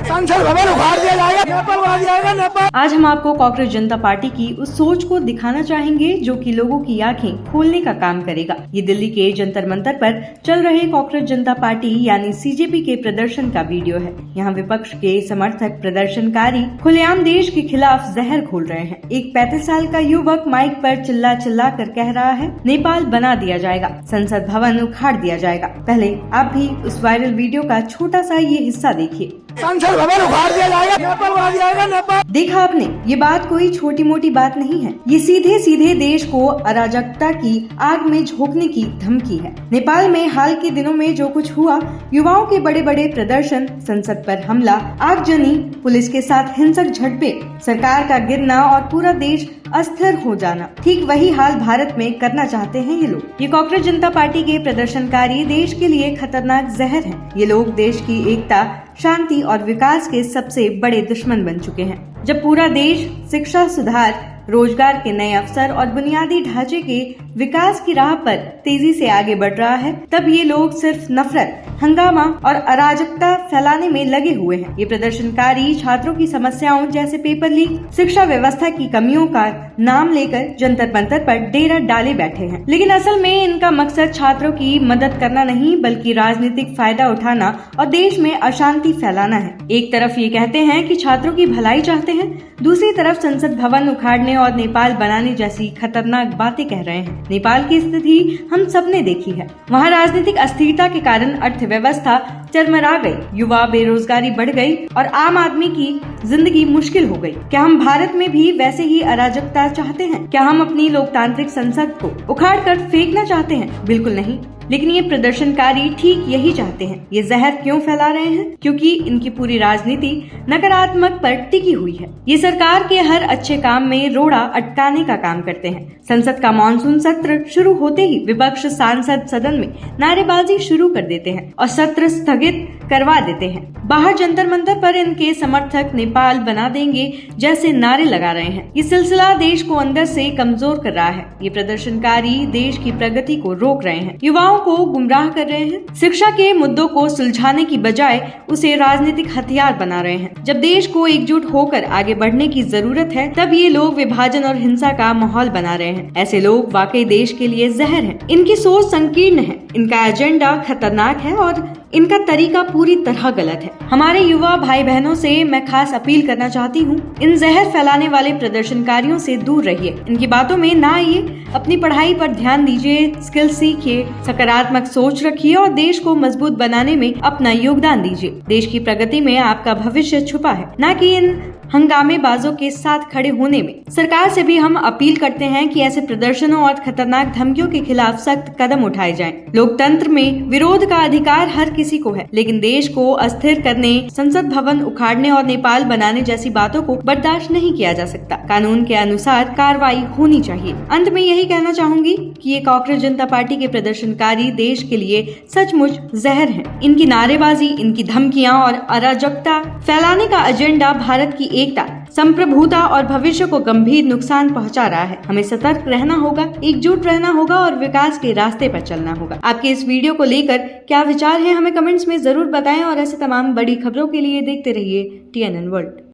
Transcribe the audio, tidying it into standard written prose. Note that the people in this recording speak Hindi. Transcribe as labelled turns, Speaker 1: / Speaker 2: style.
Speaker 1: संसद भवन उखाड़ दिया जाएगा, नेपाल उड़ा दिया जाएगा, नेपाल।
Speaker 2: आज हम आपको कांग्रेस जनता पार्टी की उस सोच को दिखाना चाहेंगे जो कि लोगों की आंखें खोलने का काम करेगा। ये दिल्ली के जंतर मंतर पर चल रहे कांग्रेस जनता पार्टी यानी सीजेपी के प्रदर्शन का वीडियो है। यहाँ विपक्ष के समर्थक प्रदर्शनकारी खुलेआम देश के खिलाफ जहर घोल रहे हैं। एक 35 साल का युवक माइक पर चिल्ला चिल्ला कर कह रहा है, नेपाल बना दिया जाएगा, संसद भवन उखाड़ दिया जाएगा। पहले आप भी उस वायरल वीडियो का छोटा सा ये हिस्सा देखिए।
Speaker 1: संसद भवन उखाड़ दिया जाएगा, नेपाल उड़ा दिया जाएगा, नेपाल।
Speaker 2: देखा आपने, ये बात कोई छोटी मोटी बात नहीं है। ये सीधे सीधे देश को अराजकता की आग में झोंकने की धमकी है। नेपाल में हाल के दिनों में जो कुछ हुआ, युवाओं के बड़े बड़े प्रदर्शन, संसद पर हमला, आगजनी, पुलिस के साथ हिंसक झड़पें, सरकार का गिरना और पूरा देश अस्थिर हो जाना, ठीक वही हाल भारत में करना चाहते हैं ये लोग। ये कांग्रेस जनता पार्टी के प्रदर्शनकारी देश के लिए खतरनाक जहर हैं। ये लोग देश की एकता, शांति और विकास के सबसे बड़े दुश्मन बन चुके हैं। जब पूरा देश शिक्षा सुधार, रोजगार के नए अवसर और बुनियादी ढांचे के विकास की राह पर तेजी से आगे बढ़ रहा है, तब ये लोग सिर्फ नफरत, हंगामा और अराजकता फैलाने में लगे हुए हैं। ये प्रदर्शनकारी छात्रों की समस्याओं जैसे पेपर लीक, शिक्षा व्यवस्था की कमियों का नाम लेकर जंतर मंतर पर डेरा डाले बैठे हैं। लेकिन असल में इनका मकसद छात्रों की मदद करना नहीं, बल्कि राजनीतिक फायदा उठाना और देश में अशांति फैलाना है। एक तरफ ये कहते हैं कि छात्रों की भलाई चाहते हैं, दूसरी तरफ संसद भवन उखाड़ने और नेपाल बनाने जैसी खतरनाक बातें कह रहे हैं। नेपाल की स्थिति हम सबने देखी है। वहाँ राजनीतिक अस्थिरता के कारण अर्थव्यवस्था चरमरा गई, युवा बेरोजगारी बढ़ गई और आम आदमी की जिंदगी मुश्किल हो गई। क्या हम भारत में भी वैसे ही अराजकता चाहते हैं? क्या हम अपनी लोकतांत्रिक संसद को उखाड़ कर फेंकना चाहते हैं? बिल्कुल नहीं। लेकिन ये प्रदर्शनकारी ठीक यही चाहते हैं। ये जहर क्यों फैला रहे हैं? क्योंकि इनकी पूरी राजनीति नकारात्मक पर टिकी हुई है। ये सरकार के हर अच्छे काम में रोड़ा अटकाने का काम करते हैं। संसद का मानसून सत्र शुरू होते ही विपक्ष सांसद सदन में नारेबाजी शुरू कर देते हैं और सत्र स्थगित करवा देते हैं। बाहर जंतर मंतर पर इनके समर्थक नेपाल बना देंगे जैसे नारे लगा रहे हैं। ये सिलसिला देश को अंदर से कमजोर कर रहा है। ये प्रदर्शनकारी देश की प्रगति को रोक रहे हैं, युवाओं को गुमराह कर रहे हैं, शिक्षा के मुद्दों को सुलझाने की बजाय उसे राजनीतिक हथियार बना रहे हैं। जब देश को एकजुट होकर आगे बढ़ने की जरूरत है, तब ये लोग विभाजन और हिंसा का माहौल बना रहे हैं। ऐसे लोग वाकई देश के लिए जहर हैं। इनकी सोच संकीर्ण है, इनका एजेंडा खतरनाक है और इनका तरीका पूरी तरह गलत है। हमारे युवा भाई बहनों से मैं खास अपील करना चाहती हूँ, इन जहर फैलाने वाले प्रदर्शनकारियों से दूर रहिए, इनकी बातों में ना आइए, अपनी पढ़ाई पर ध्यान दीजिए, स्किल सीखिए, सकारात्मक सोच रखिए और देश को मजबूत बनाने में अपना योगदान दीजिए। देश की प्रगति में आपका भविष्य छुपा है, न कि इन हंगामेबाजों के साथ खड़े होने में। सरकार से भी हम अपील करते हैं कि ऐसे प्रदर्शनों और खतरनाक धमकियों के खिलाफ सख्त कदम उठाए जाएं। लोकतंत्र में विरोध का अधिकार हर किसी को है, लेकिन देश को अस्थिर करने, संसद भवन उखाड़ने और नेपाल बनाने जैसी बातों को बर्दाश्त नहीं किया जा सकता। कानून के अनुसार कार्रवाई होनी चाहिए। अंत में यही कहना चाहूंगी कि ये कांग्रेस जनता पार्टी के प्रदर्शनकारी देश के लिए सचमुच जहर है। इनकी नारेबाजी, इनकी धमकियां और अराजकता फैलाने का एजेंडा भारत की एकता, संप्रभुता और भविष्य को गंभीर नुकसान पहुंचा रहा है। हमें सतर्क रहना होगा, एकजुट रहना होगा और विकास के रास्ते पर चलना होगा। आपके इस वीडियो को लेकर क्या विचार है, हमें कमेंट्स में जरूर बताएं और ऐसे तमाम बड़ी खबरों के लिए देखते रहिए TNN वर्ल्ड।